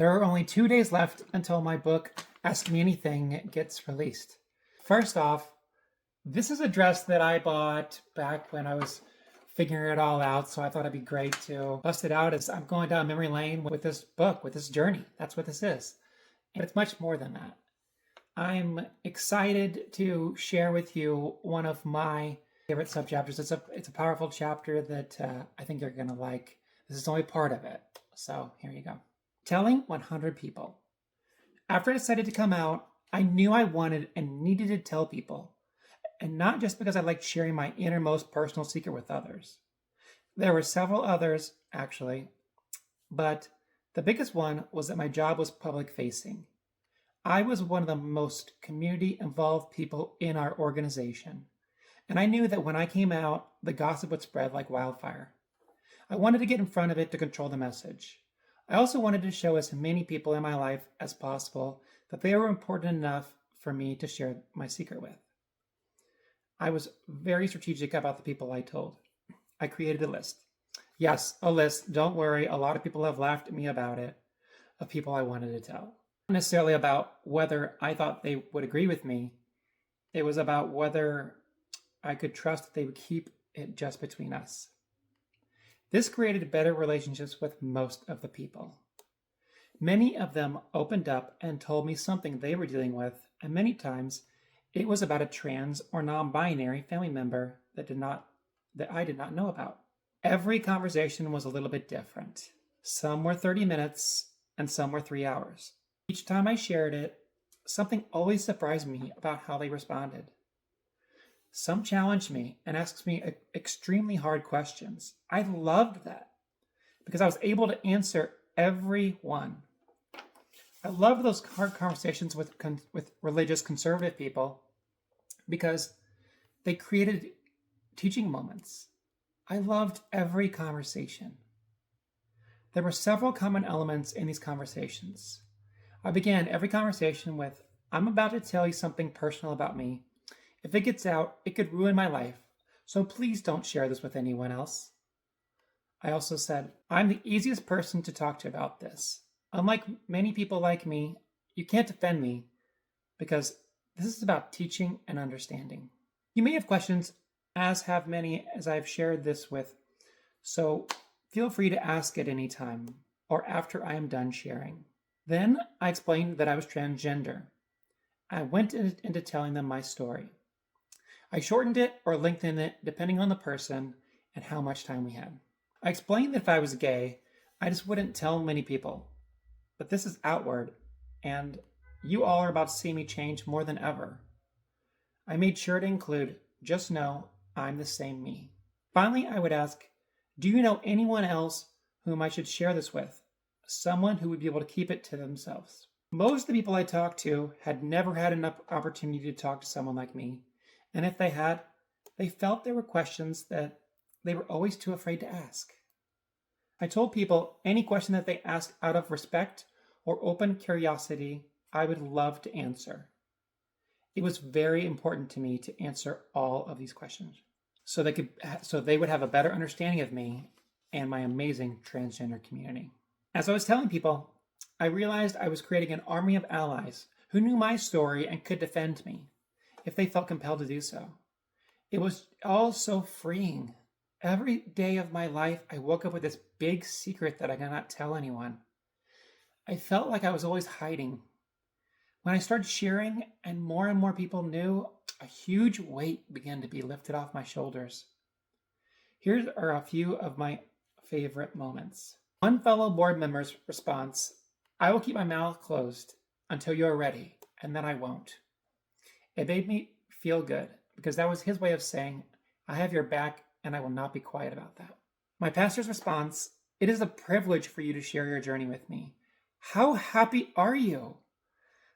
There are only 2 days left until my book, Ask Me Anything, gets released. First off, this is a dress that I bought back when I was figuring it all out, so I thought it'd be great to bust it out as I'm going down memory lane with this book, with this journey. That's what this is. But it's much more than that. I'm excited to share with you one of my favorite subchapters. It's a powerful chapter that I think you're gonna like. This is only part of it, so here you go. Telling 100 people. After I decided to come out, I knew I wanted and needed to tell people, and not just because I liked sharing my innermost personal secret with others. There were several others, actually, but the biggest one was that my job was public facing. I was one of the most community involved people in our organization, and I knew that when I came out, the gossip would spread like wildfire. I wanted to get in front of it to control the message. I also wanted to show as many people in my life as possible that they were important enough for me to share my secret with. I was very strategic about the people I told. I created a list. Yes, a list. Don't worry, a lot of people have laughed at me about it, of people I wanted to tell. Not necessarily about whether I thought they would agree with me. It was about whether I could trust that they would keep it just between us. This created better relationships with most of the people. Many of them opened up and told me something they were dealing with, and many times it was about a trans or non-binary family member that I did not know about. Every conversation was a little bit different. Some were 30 minutes and some were 3 hours. Each time I shared it, something always surprised me about how they responded. Some challenged me and asked me extremely hard questions. I loved that because I was able to answer every one. I love those hard conversations with religious conservative people because they created teaching moments. I loved every conversation. There were several common elements in these conversations. I began every conversation with, I'm about to tell you something personal about me. If it gets out, it could ruin my life, so please don't share this with anyone else. I also said, I'm the easiest person to talk to about this. Unlike many people like me, you can't defend me because this is about teaching and understanding. You may have questions, as have many as I've shared this with, so feel free to ask at any time or after I am done sharing. Then I explained that I was transgender. I went into telling them my story. I shortened it or lengthened it depending on the person and how much time we had. I explained that if I was gay, I just wouldn't tell many people. But this is outward, and you all are about to see me change more than ever. I made sure to include, just know I'm the same me. Finally, I would ask, do you know anyone else whom I should share this with? Someone who would be able to keep it to themselves. Most of the people I talked to had never had enough opportunity to talk to someone like me. And if they had, they felt there were questions that they were always too afraid to ask. I told people any question that they asked out of respect or open curiosity, I would love to answer. It was very important to me to answer all of these questions so they would have a better understanding of me and my amazing transgender community. As I was telling people, I realized I was creating an army of allies who knew my story and could defend me if they felt compelled to do so. It was all so freeing. Every day of my life, I woke up with this big secret that I could not tell anyone. I felt like I was always hiding. When I started sharing and more people knew, a huge weight began to be lifted off my shoulders. Here are a few of my favorite moments. One fellow board member's response, I will keep my mouth closed until you're ready, and then I won't. It made me feel good because that was his way of saying, I have your back and I will not be quiet about that. My pastor's response, it is a privilege for you to share your journey with me. How happy are you?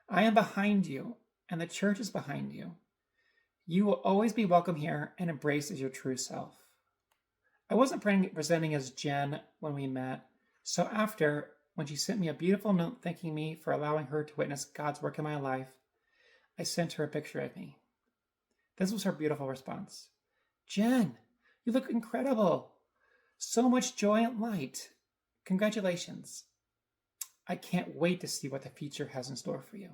I am behind you and the church is behind you. You will always be welcome here and embraced as your true self. I wasn't presenting as Jen when we met, so after, when she sent me a beautiful note thanking me for allowing her to witness God's work in my life, I sent her a picture of me. This was her beautiful response. Jen, you look incredible. So much joy and light. Congratulations. I can't wait to see what the future has in store for you.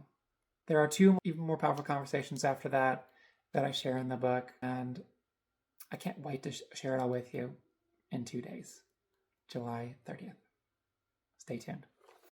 There are two even more powerful conversations after that I share in the book, and I can't wait to share it all with you in 2 days, July 30th. Stay tuned.